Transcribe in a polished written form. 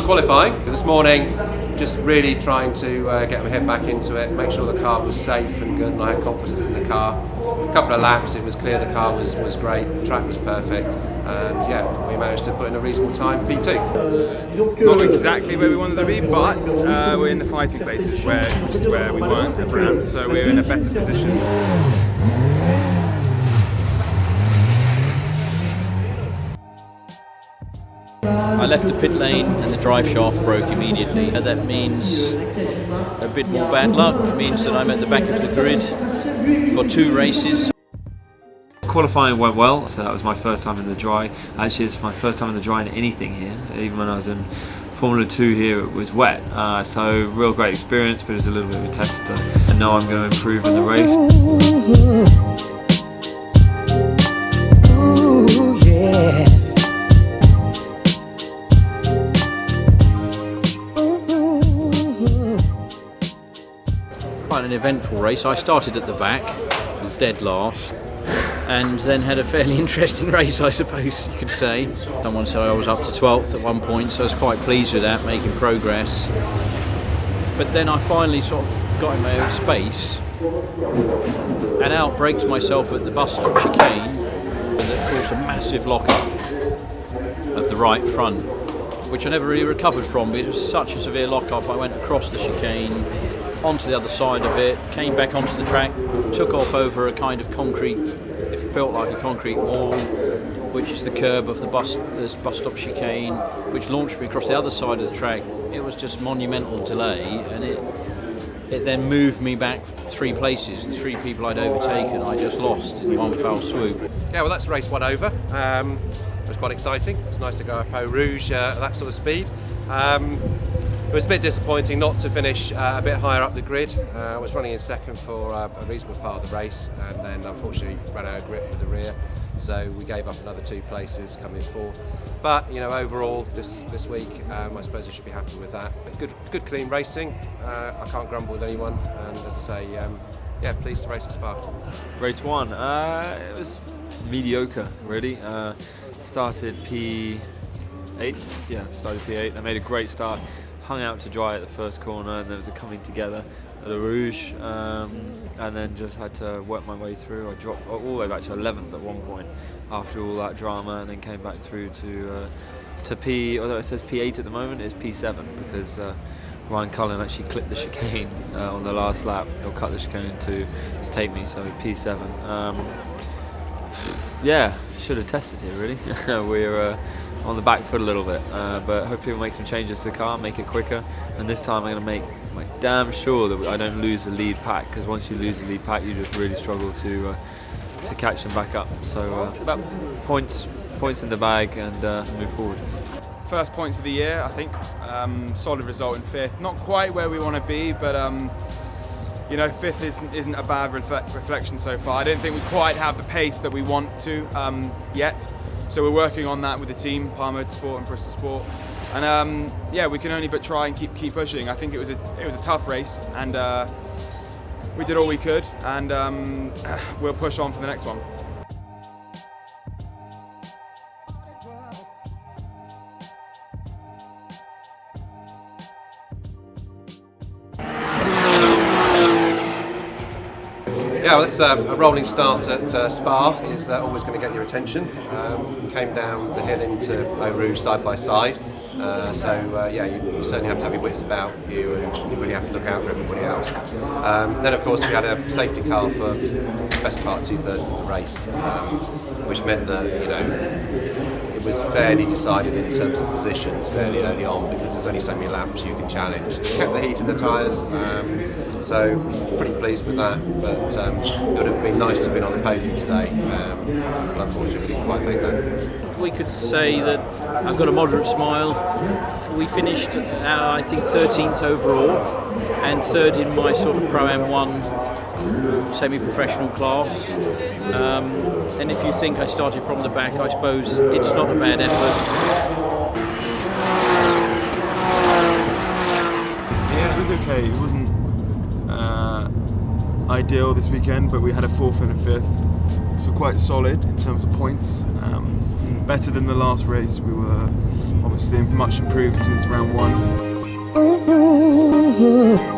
qualifying. This morning, just really trying to get my head back into it, make sure the car was safe and good, and I had confidence in the car. A couple of laps, it was clear the car was great, the track was perfect, and yeah, we managed to put in a reasonable time, P2. Not exactly where we wanted to be, but we're in the fighting places, which is where we weren't at Brand, so we're in a better position. I left the pit lane and the drive shaft broke immediately. That means a bit more bad luck. It means that I'm at the back of the grid for 2 races. Qualifying went well, so that was my first time in the dry. Actually, it's my first time in the dry in anything here. Even when I was in Formula 2 here, it was wet. So real great experience, but it was a little bit of a test. I know I'm going to improve in the race. Quite an eventful race. I started at the back, dead last, and then had a fairly interesting race, I suppose you could say. Someone said I was up to 12th at one point, so I was quite pleased with that, making progress. But then I finally sort of got in my own space and outbraked myself at the bus stop chicane that caused a massive lock-up of the right front, which I never really recovered from, but it was such a severe lock-up. I went across the chicane, onto the other side of it, came back onto the track, took off over a kind of concrete, it felt like a concrete wall, which is the curb of the bus stop chicane, which launched me across the other side of the track. It was just monumental delay, and it then moved me back 3 places. The 3 people I'd overtaken, I just lost in one foul swoop. Yeah, well, that's race 1 over. It was quite exciting. It was nice to go at Porsche Rouge at that sort of speed. It was a bit disappointing not to finish a bit higher up the grid. I was running in second for a reasonable part of the race, and then unfortunately ran out of grip with the rear, so we gave up another 2 places, coming 4th. But you know, overall this week, I suppose I should be happy with that. Good clean racing. I can't grumble with anyone, and as I say, yeah, pleased to race at Spa. Race 1, it was mediocre really. Started P8, started P8. I made a great start. Hung out to dry at the first corner, and there was a coming together at the Rouge, and then just had to work my way through. I dropped all the way back to 11th at one point after all that drama, and then came back through to P, although it says P8 at the moment, it's P7 because Ryan Cullen actually clipped the chicane on the last lap, or cut the chicane to take me, so P7. Yeah, should have tested here really. We're on the back foot a little bit, but hopefully we'll make some changes to the car, make it quicker, and this time I'm going to make damn sure that I don't lose the lead pack, because once you lose the lead pack you just really struggle to catch them back up. So about points in the bag, and move forward. First points of the year, I think. Solid result in 5th. Not quite where we want to be, but you know, 5th isn't a bad reflection so far. I don't think we quite have the pace that we want to yet. So we're working on that with the team, Parr Motorsport and Bristol Sport, and yeah, we can only but try and keep pushing. I think it was a tough race, and we did all we could, and we'll push on for the next one. Yeah, well, it's a rolling start at Spa is always going to get your attention. Came down the hill into Eau Rouge side by side, so yeah, you certainly have to have your wits about you, and you really have to look out for everybody else. Then of course we had a safety car for the best part 2/3 of the race, which meant that, you know, it was fairly decided in terms of positions fairly early on, because there's only so many laps you can challenge. Kept the heat in the tyres, so pretty pleased with that, but it would have been nice to have been on the podium today, but unfortunately we didn't quite make that. We could say that I've got a moderate smile. We finished, I think, 13th overall, and 3rd in my sort of Pro M1 semi-professional class. And if you think I started from the back, I suppose it's not a bad effort. Yeah, it was okay. It wasn't ideal this weekend, but we had a 4th and a 5th, so quite solid in terms of points. Better than the last race. We were obviously much improved since round 1.